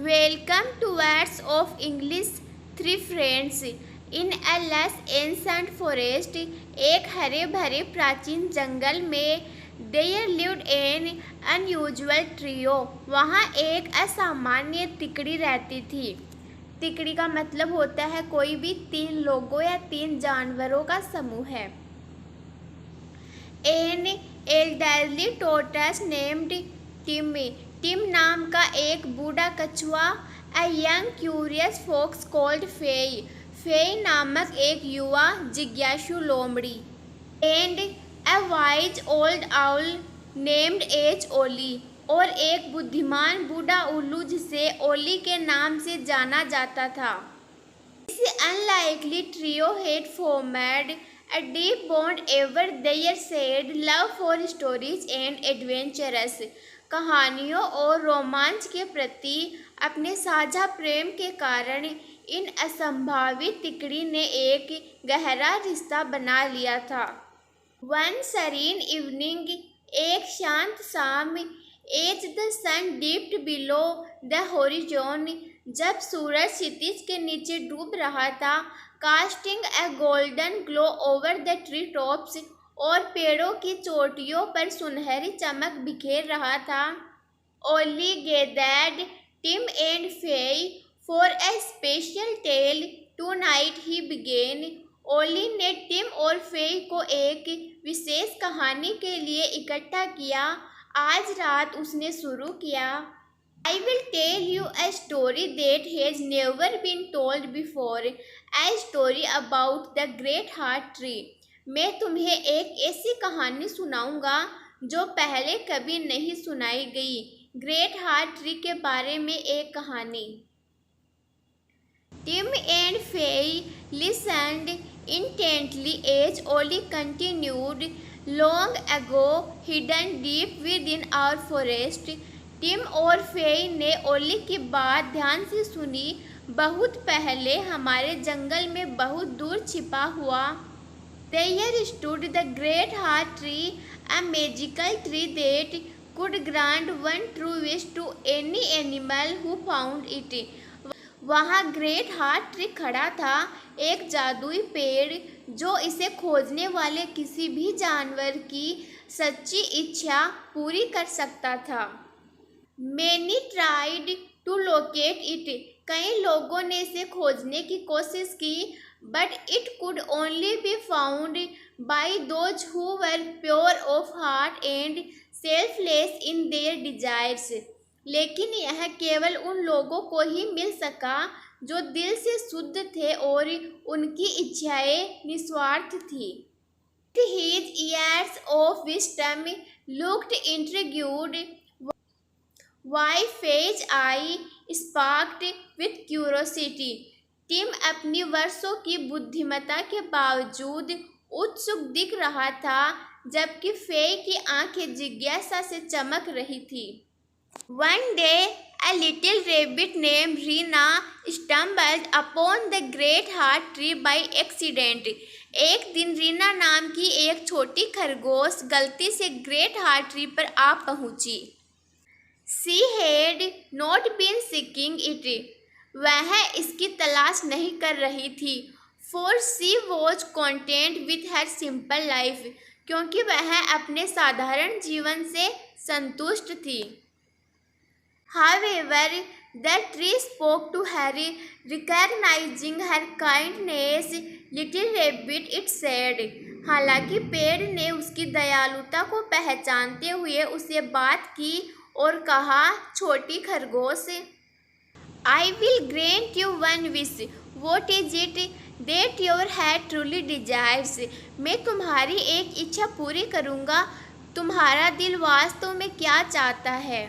Welcome to Words of English, three friends. In a lush ancient forest, एक हरे भरे प्राचीन जंगल में there lived an unusual trio. वहाँ एक असामान्य तिकड़ी रहती थी. तिकड़ी का मतलब होता है कोई भी तीन लोगों या तीन जानवरों का समूह है. An elderly tortoise named Timmy. Tim नाम का एक बूढ़ा कछुआ. A young curious fox called Fei. Fei नामक एक युवा जिज्ञासु लोमड़ी. And a wise old owl named as Ollie. और एक बुद्धिमान बूढ़ा उल्लू जिसे ओली के नाम से जाना जाता था. This unlikely trio had formed a deep bond ever their shared love for stories and adventures. कहानियों और रोमांच के प्रति अपने साझा प्रेम के कारण इन असंभावित तिकड़ी ने एक गहरा रिश्ता बना लिया था. One serene evening, एक शांत शाम, as the sun dipped below the horizon, जब सूरज क्षितिज के नीचे डूब रहा था, casting a golden glow over the tree tops, और पेड़ों की चोटियों पर सुनहरी चमक बिखेर रहा था. ओली gathered Tim and Fay for a special tale. Tonight he began. ओली ने टिम और फेई को एक विशेष कहानी के लिए इकट्ठा किया. आज रात उसने शुरू किया. I will tell you a story that has never been told before. A story about the great heart tree. मैं तुम्हें एक ऐसी कहानी सुनाऊंगा जो पहले कभी नहीं सुनाई गई. ग्रेट हार्ट ट्री के बारे में एक कहानी. Tim and Fei listened intently as Ollie continued. Long ago, hidden deep within our forest. Tim और फेई ने ओली की बात ध्यान से सुनी. बहुत पहले हमारे जंगल में बहुत दूर छिपा हुआ. There stood the great heart tree, a magical tree that could grant one true wish to any animal who found it. वहाँ ग्रेट हार्ट ट्री खड़ा था, एक जादुई पेड़ जो इसे खोजने वाले किसी भी जानवर की सच्ची इच्छा पूरी कर सकता था. Many tried to locate it. कई लोगों ने इसे खोजने की कोशिश की. But it could only be found by those who were pure of heart and selfless in their desires. लेकिन यह केवल उन लोगों को ही मिल सका जो दिल से शुद्ध थे और उनकी इच्छाएं निस्वार्थ थी. His years of wisdom looked intrigued. Why Fay's eye sparkled with curiosity. Tim अपनी वर्षों की बुद्धिमत्ता के बावजूद उत्सुक दिख रहा था, जबकि फेई की आंखें जिज्ञासा से चमक रही थी. One day, a little rabbit named Rina stumbled upon the great heart tree by accident. एक दिन रीना नाम की एक छोटी खरगोश गलती से ग्रेट हार्ट ट्री पर आ पहुंची. She had not been seeking it. वह इसकी तलाश नहीं कर रही थी. For she was content with her simple life. क्योंकि वह अपने साधारण जीवन से संतुष्ट थी. However, the tree spoke to her, recognizing her kindness. Little rabbit, it said. हालांकि पेड़ ने उसकी दयालुता को पहचानते हुए उसे बात की और कहा, छोटी खरगोश, I will grant you one wish. What is it that your heart truly desires? मैं तुम्हारी एक इच्छा पूरी करूँगा. तुम्हारा दिल वास्तव में क्या चाहता है?